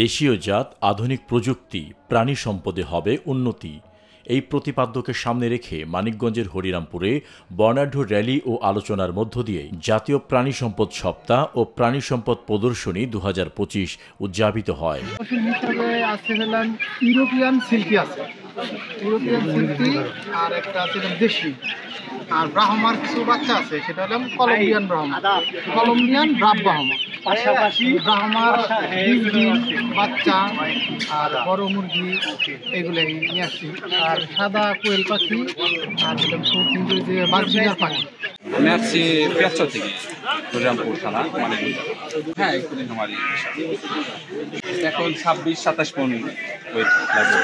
দেশীয় জাত, আধুনিক প্রযুক্তি, প্রাণী সম্পদে হবে উন্নতি। এই প্রতিপাদ্যকে সামনে রেখে মানিকগঞ্জের হরিরামপুরে বর্ণাঢ্য র্যালি ও আলোচনার মধ্য দিয়ে জাতীয় প্রাণী সম্পদ সপ্তাহ ও প্রাণী সম্পদ প্রদর্শনী 2025 উদযাপিত হয়। ইউরোপিয়ান সিল্কি আছে, ইউরোপিয়ান সিল্কি আর একটা আছে দেশি, আর ব্রাহ্মার কিছু বাচ্চা আছে, সেটা হলাম কলম্বিয়ান ব্রাহ্মা, কলম্বিয়ান ব্রাহ্মা, পাশাপাশি ব্রাহ্মার বাচ্চা আর বড় মুরগি এগুলাই নিয়ে আসছি, আর সাদা কোয়েল পাখি আর কিন্তু যে বাজিগার পাখি। আমি আসছি পেঁয়াজচর থেকে, হরিরামপুর থানা। হ্যাঁ, একটুদিন আমারই এখন 26-27 মন ওয়েট লাগবে।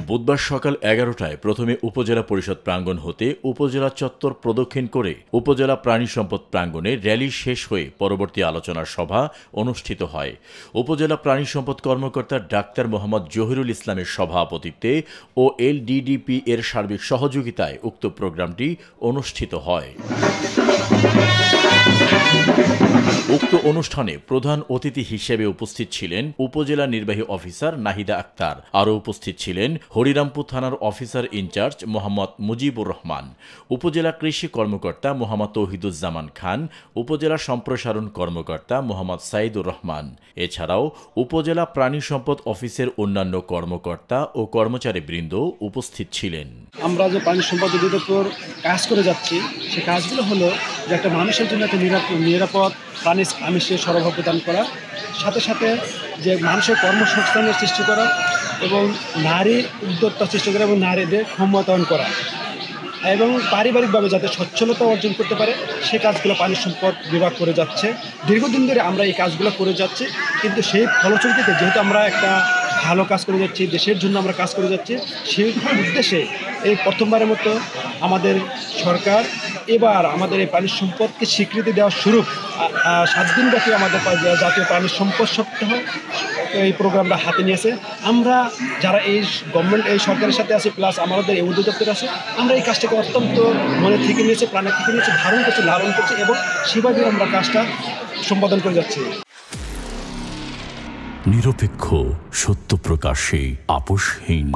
বুধবার সকাল 11টায় প্রথমে উপজেলা পরিষদ প্রাঙ্গণ হতে উপজেলা চত্বর প্রদক্ষিণ করে উপজেলা প্রাণী সম্পদ প্রাঙ্গণে র্যালি শেষ হয়ে পরবর্তী আলোচনা সভা অনুষ্ঠিত হয়। উপজেলা প্রাণী সম্পদ কর্মকর্তা ডাক্তার মোহাম্মদ জহিরুল ইসলামের সভাপতিত্বে ও এলডিডিপি এর সার্বিক সহযোগিতায় উক্ত প্রোগ্রামটি অনুষ্ঠিত হয়। উক্ত অনুষ্ঠানে প্রধান অতিথি হিসেবে উপস্থিত ছিলেন উপজেলা নির্বাহী অফিসার নাহিদা আক্তার। আরও উপস্থিত ছিলেন হরিরামপুর থানার অফিসার ইনচার্জ মোহাম্মদ মুজিবুর রহমান, উপজেলা কৃষি কর্মকর্তা মোহাম্মদ তৌহিদুজ্জামান খান, উপজেলা সম্প্রসারণ কর্মকর্তা মোহাম্মদ সাইদুর রহমান। এছাড়াও উপজেলা প্রাণী সম্পদ অফিসের অন্যান্য কর্মকর্তা ও কর্মচারীবৃন্দ উপস্থিত ছিলেন। আমরা যে প্রাণী সম্পদ অধিদপ্তর কাজ করে যাচ্ছি, সে কাজগুলো হলো যে একটা মানুষের জন্য একটা নিরাপদ প্রাণী আমিষের সরবরাহ প্রদান করা, সাথে সাথে যে মানুষের কর্মসংস্থানের সৃষ্টি করা এবং নারী উদ্যোক্তা সৃষ্টি করা এবং নারীদের ক্ষমতায়ন করা এবং পারিবারিকভাবে যাতে সচ্ছলতা অর্জন করতে পারে সে কাজগুলো প্রাণী সম্পদ বিভাগ করে যাচ্ছে। দীর্ঘদিন ধরে আমরা এই কাজগুলো করে যাচ্ছি, কিন্তু সেই ফলশ্রুতিতে যেহেতু আমরা একটা ভালো কাজ করে যাচ্ছি, দেশের জন্য আমরা কাজ করে যাচ্ছি, সেই উদ্দেশ্যে এই প্রথমবারের মতো আমাদের সরকার এবার আমাদের এই প্রাণী সম্পদকে স্বীকৃতি দেওয়ার স্বরূপ 7 দিনব্যাপী আমাদের জাতীয় প্রাণী সম্পদ সপ্তাহ এই প্রোগ্রামটা হাতে নিয়েছে। আমরা যারা এই গভর্নমেন্ট এই সরকারের সাথে আছে, প্লাস আমাদের এই অধিদপ্তর আছে, আমরা এই কাজটাকে অত্যন্ত মনে থেকে নিয়েছি, প্রাণে থেকে নিয়েছি, ধারণ করছি, লালন করছি এবং সেভাবে আমরা কাজটা সম্পাদন করে যাচ্ছি। নিরপেক্ষ, সত্য প্রকাশে আপোষহীন।